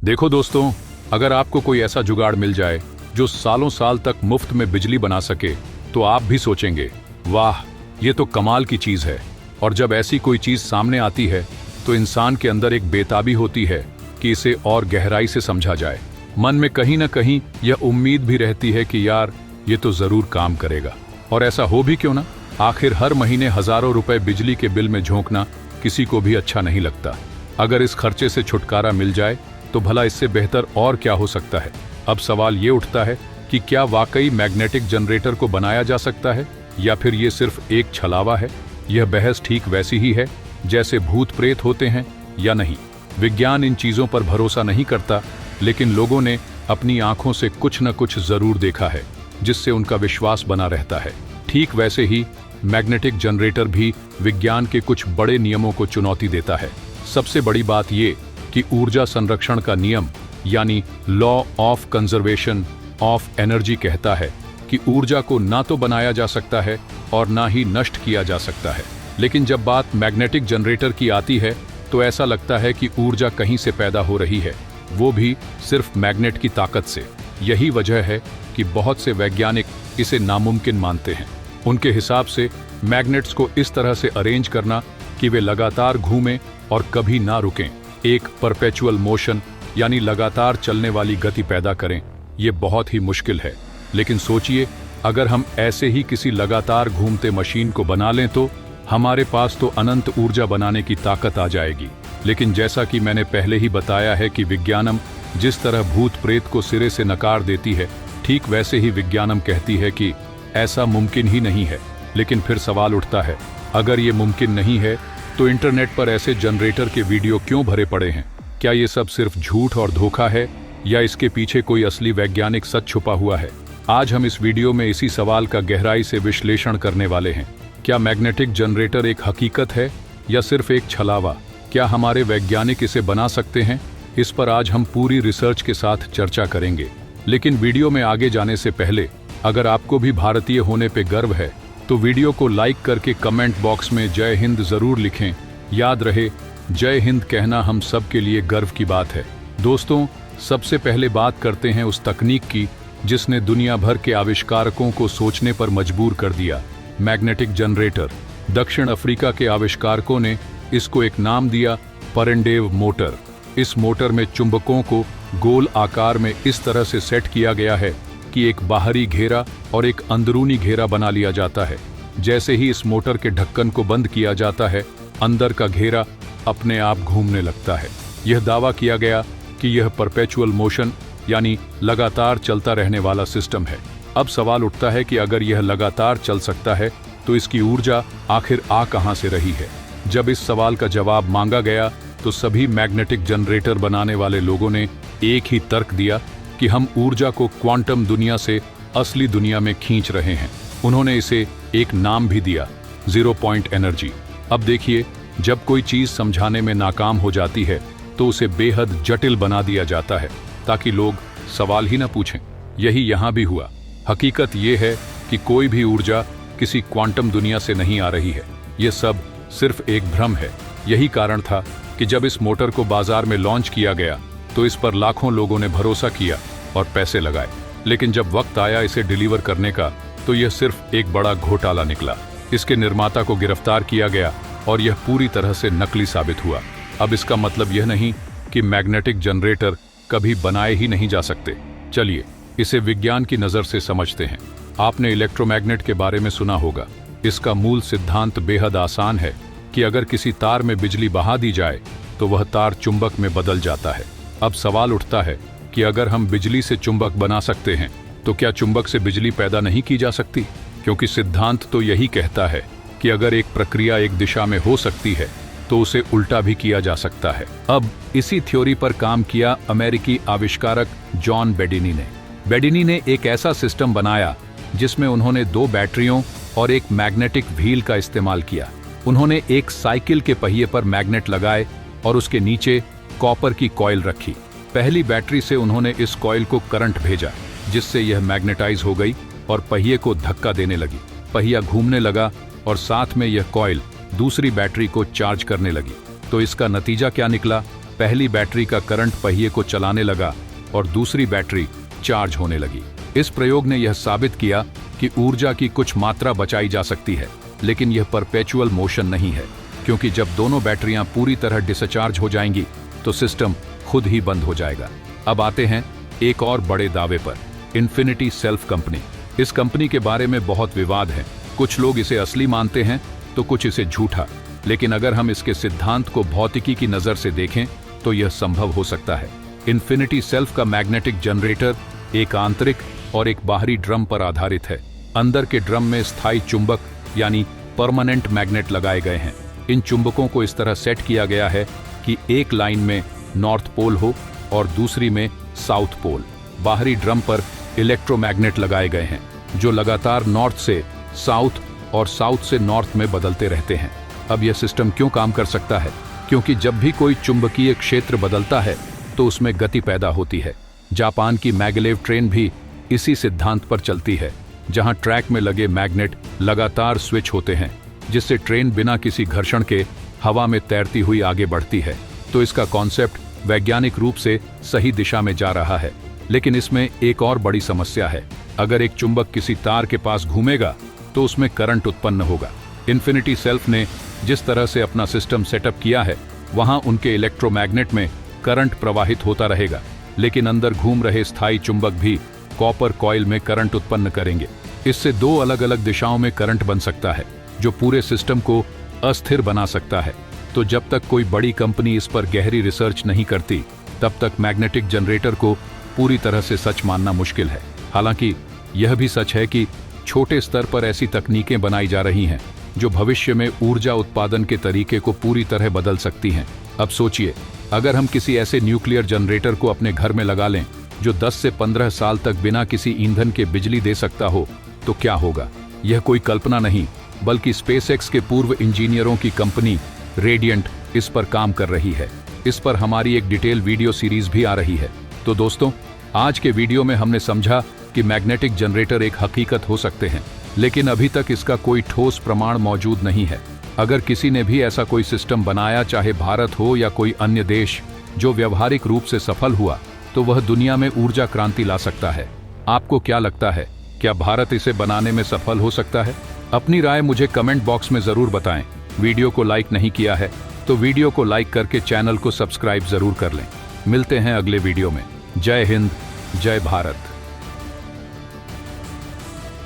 देखो दोस्तों, अगर आपको कोई ऐसा जुगाड़ मिल जाए जो सालों साल तक मुफ्त में बिजली बना सके, तो आप भी सोचेंगे, वाह, ये तो कमाल की चीज है। और जब ऐसी कोई चीज सामने आती है तो इंसान के अंदर एक बेताबी होती है कि इसे और गहराई से समझा जाए। मन में कहीं ना कहीं यह उम्मीद भी रहती है कि यार, ये तो जरूर काम करेगा। और ऐसा हो भी क्यों ना, आखिर हर महीने हजारों रुपए बिजली के बिल में झोंकना किसी को भी अच्छा नहीं लगता। अगर इस खर्चे से छुटकारा मिल जाए तो भला इससे बेहतर और क्या हो सकता है। अब सवाल ये उठता है कि क्या वाकई मैग्नेटिक जनरेटर को बनाया जा सकता है, या फिर ये सिर्फ एक छलावा है। यह बहस ठीक वैसी ही है जैसे भूत प्रेत होते हैं या नहीं। विज्ञान इन चीजों पर भरोसा नहीं करता, लेकिन लोगों ने अपनी आंखों से कुछ न कुछ जरूर देखा है जिससे उनका विश्वास बना रहता है। ठीक वैसे ही मैग्नेटिक जनरेटर भी विज्ञान के कुछ बड़े नियमों को चुनौती देता है। सबसे बड़ी बात ये कि ऊर्जा संरक्षण का नियम यानी law of conservation of energy कहता है कि ऊर्जा को ना तो बनाया जा सकता है और ना ही नष्ट किया जा सकता है। लेकिन जब बात मैग्नेटिक जनरेटर की आती है तो ऐसा लगता है कि ऊर्जा कहीं से पैदा हो रही है, वो भी सिर्फ मैग्नेट की ताकत से। यही वजह है कि बहुत से वैज्ञानिक इसे नामुमकिन मानते हैं। उनके हिसाब से मैग्नेट्स को इस तरह से अरेंज करना कि वे लगातार घूमें और कभी ना रुकें, एक परपेचुअल मोशन यानी लगातार चलने वाली गति पैदा करें, ये बहुत ही मुश्किल है। लेकिन सोचिए, अगर हम ऐसे ही किसी लगातार घूमते मशीन को बना लें तो हमारे पास तो अनंत ऊर्जा बनाने की ताकत आ जाएगी। लेकिन जैसा कि मैंने पहले ही बताया है कि विज्ञानम जिस तरह भूत प्रेत को सिरे से नकार देती है, ठीक वैसे ही विज्ञानम कहती है कि ऐसा मुमकिन ही नहीं है। लेकिन फिर सवाल उठता है, अगर ये मुमकिन नहीं है तो इंटरनेट पर ऐसे जनरेटर के वीडियो क्यों भरे पड़े हैं? क्या ये सब सिर्फ झूठ और धोखा है, या इसके पीछे कोई असली वैज्ञानिक सच छुपा हुआ है? आज हम इस वीडियो में इसी सवाल का गहराई से विश्लेषण करने वाले हैं। क्या मैग्नेटिक जनरेटर एक हकीकत है या सिर्फ एक छलावा? क्या हमारे वैज्ञानिक इसे बना सकते हैं? इस पर आज हम पूरी रिसर्च के साथ चर्चा करेंगे। लेकिन वीडियो में आगे जाने से पहले, अगर आपको भी भारतीय होने पे गर्व है तो वीडियो को लाइक करके कमेंट बॉक्स में जय हिंद जरूर लिखें। याद रहे, जय हिंद कहना हम सब के लिए गर्व की बात है। दोस्तों, सबसे पहले बात करते हैं उस तकनीक की जिसने दुनिया भर के आविष्कारकों को सोचने पर मजबूर कर दिया, मैग्नेटिक जनरेटर। दक्षिण अफ्रीका के आविष्कारकों ने इसको एक नाम दिया, परंडेव मोटर। इस मोटर में चुंबकों को गोल आकार में इस तरह से सेट किया गया है कि एक बाहरी घेरा और एक अंदरूनी घेरा बना लिया जाता है। जैसे ही इस मोटर के ढक्कन को बंद किया जाता है, अंदर का घेरा अपने आप घूमने लगता है। यह दावा किया गया कि यह परपेचुअल मोशन यानी लगातार चलता रहने वाला सिस्टम है। अब सवाल उठता है कि अगर यह लगातार चल सकता है तो इसकी ऊर्जा आखिर आ कहां से रही है? जब इस सवाल का जवाब मांगा गया तो सभी मैग्नेटिक जनरेटर बनाने वाले लोगों ने एक ही तर्क दिया कि हम ऊर्जा को क्वांटम दुनिया से असली दुनिया में खींच रहे हैं। उन्होंने इसे एक नाम भी दिया, जीरो पॉइंट एनर्जी। अब देखिए, जब कोई चीज समझाने में नाकाम हो जाती है तो उसे बेहद जटिल बना दिया जाता है ताकि लोग सवाल ही ना पूछें। यही यहाँ भी हुआ। हकीकत ये है कि कोई भी ऊर्जा किसी क्वांटम दुनिया से नहीं आ रही है। ये सब सिर्फ एक भ्रम है। यही कारण था कि जब इस मोटर को बाजार में लॉन्च किया गया तो इस पर लाखों लोगों ने भरोसा किया और पैसे लगाए। लेकिन जब वक्त आया इसे डिलीवर करने का तो यह सिर्फ एक बड़ा घोटाला निकला। इसके निर्माता को गिरफ्तार किया गया और यह पूरी तरह से नकली साबित हुआ। अब इसका मतलब यह नहीं कि मैग्नेटिक जनरेटर कभी बनाए ही नहीं जा सकते। चलिए इसे विज्ञान की नज़र से समझते हैं। आपने इलेक्ट्रोमैग्नेट के बारे में सुना होगा। इसका मूल सिद्धांत बेहद आसान है कि अगर किसी तार में बिजली बहा दी जाए तो वह तार चुंबक में बदल जाता है। अब सवाल उठता है कि अगर हम बिजली से चुंबक बना सकते हैं तो क्या चुंबक से बिजली पैदा नहीं की जा सकती? क्योंकि सिद्धांत तो यही कहता है कि अगर एक प्रक्रिया एक दिशा में हो सकती है तो उसे उल्टा भी किया जा सकता है। अब इसी थ्योरी पर काम किया अमेरिकी आविष्कारक जॉन बेडिनी ने। बेडिनी ने एक ऐसा सिस्टम बनाया जिसमें उन्होंने 2 बैटरियों और एक मैग्नेटिक व्हील का इस्तेमाल किया। उन्होंने एक साइकिल के पहिए पर मैग्नेट लगाए और उसके नीचे कॉपर की कॉइल रखी। पहली बैटरी से उन्होंने इस कॉइल को करंट भेजा, जिससे यह मैग्नेटाइज हो गई और पहिए को धक्का देने लगी। पहिया घूमने लगा और साथ में यह कॉइल दूसरी बैटरी को चार्ज करने लगी। तो इसका नतीजा क्या निकला? पहली बैटरी का करंट पहिए को चलाने लगा और दूसरी बैटरी चार्ज होने लगी। इस प्रयोग ने यह साबित किया कि ऊर्जा की कुछ मात्रा बचाई जा सकती है, लेकिन यह परपेचुअल मोशन नहीं है, क्योंकि जब दोनों बैटरियां पूरी तरह डिस्चार्ज हो जाएंगी तो सिस्टम खुद ही बंद हो जाएगा। अब आते हैं एक और बड़े दावे पर, इन्फिनिटी सेल्फ कंपनी। इस कंपनी के बारे में बहुत विवाद है। कुछ लोग इसे असली मानते हैं तो कुछ इसे झूठा, लेकिन अगर हम इसके सिद्धांत को भौतिकी की नजर से देखें तो यह संभव हो सकता है। इन्फिनिटी सेल्फ का मैग्नेटिक जनरेटर एक आंतरिक और एक बाहरी ड्रम पर आधारित है। अंदर के ड्रम में स्थायी चुंबक यानी परमानेंट मैग्नेट लगाए गए हैं। इन चुंबकों को इस तरह सेट किया गया है कि एक लाइन में नॉर्थ पोल हो और दूसरी में साउथ पोल। बाहरी ड्रम पर इलेक्ट्रोमैग्नेट लगाए गए हैं जो लगातार नॉर्थ से साउथ और साउथ से नॉर्थ में बदलते रहते हैं। अब यह सिस्टम क्यों काम कर सकता है? क्योंकि जब भी कोई चुंबकीय क्षेत्र बदलता है तो उसमें गति पैदा होती है। जापान की मैगलेव ट्रेन भी इसी सिद्धांत पर चलती है, जहां ट्रैक में लगे मैग्नेट लगातार स्विच होते हैं, जिससे ट्रेन बिना किसी घर्षण के हवा में तैरती हुई आगे बढ़ती है। तो इसका कॉन्सेप्ट वैज्ञानिक रूप से सही दिशा में जा रहा है, लेकिन इसमें एक और बड़ी समस्या है। अगर एक चुंबक किसी तार के पास घूमेगा तो उसमें करंट उत्पन्न होगा। इन्फिनिटी सेल्फ ने जिस तरह से अपना सिस्टम सेटअप किया है, वहां उनके इलेक्ट्रोमैग्नेट में करंट प्रवाहित होता रहेगा, लेकिन अंदर घूम रहे स्थायी चुंबक भी कॉपर कॉइल में करंट उत्पन्न करेंगे। इससे दो अलग अलग दिशाओं में करंट बन सकता है, जो पूरे सिस्टम को अस्थिर बना सकता है। तो जब तक कोई बड़ी कंपनी इस पर गहरी रिसर्च नहीं करती, तब तक मैग्नेटिक जनरेटर को पूरी तरह से सच मानना मुश्किल है। हालांकि यह भी सच है कि छोटे स्तर पर ऐसी तकनीकें बनाई जा रही हैं जो भविष्य में ऊर्जा उत्पादन के तरीके को पूरी तरह बदल सकती हैं। अब सोचिए, अगर हम किसी ऐसे न्यूक्लियर जनरेटर को अपने घर में लगा लें जो 10 से 15 साल तक बिना किसी ईंधन के बिजली दे सकता हो, तो क्या होगा? यह कोई कल्पना नहीं, बल्कि स्पेसएक्स के पूर्व इंजीनियरों की कंपनी रेडिएंट इस पर काम कर रही है। इस पर हमारी एक डिटेल वीडियो सीरीज भी आ रही है। तो दोस्तों, आज के वीडियो में हमने समझा कि मैग्नेटिक जनरेटर एक हकीकत हो सकते हैं, लेकिन अभी तक इसका कोई ठोस प्रमाण मौजूद नहीं है। अगर किसी ने भी ऐसा कोई सिस्टम बनाया, चाहे भारत हो या कोई अन्य देश, जो व्यवहारिक रूप से सफल हुआ, तो वह दुनिया में ऊर्जा क्रांति ला सकता है। आपको क्या लगता है, क्या भारत इसे बनाने में सफल हो सकता है? अपनी राय मुझे कमेंट बॉक्स में जरूर बताएं। वीडियो को लाइक नहीं किया है तो वीडियो को लाइक करके चैनल को सब्सक्राइब जरूर कर लें। मिलते हैं अगले वीडियो में। जय हिंद, जय भारत।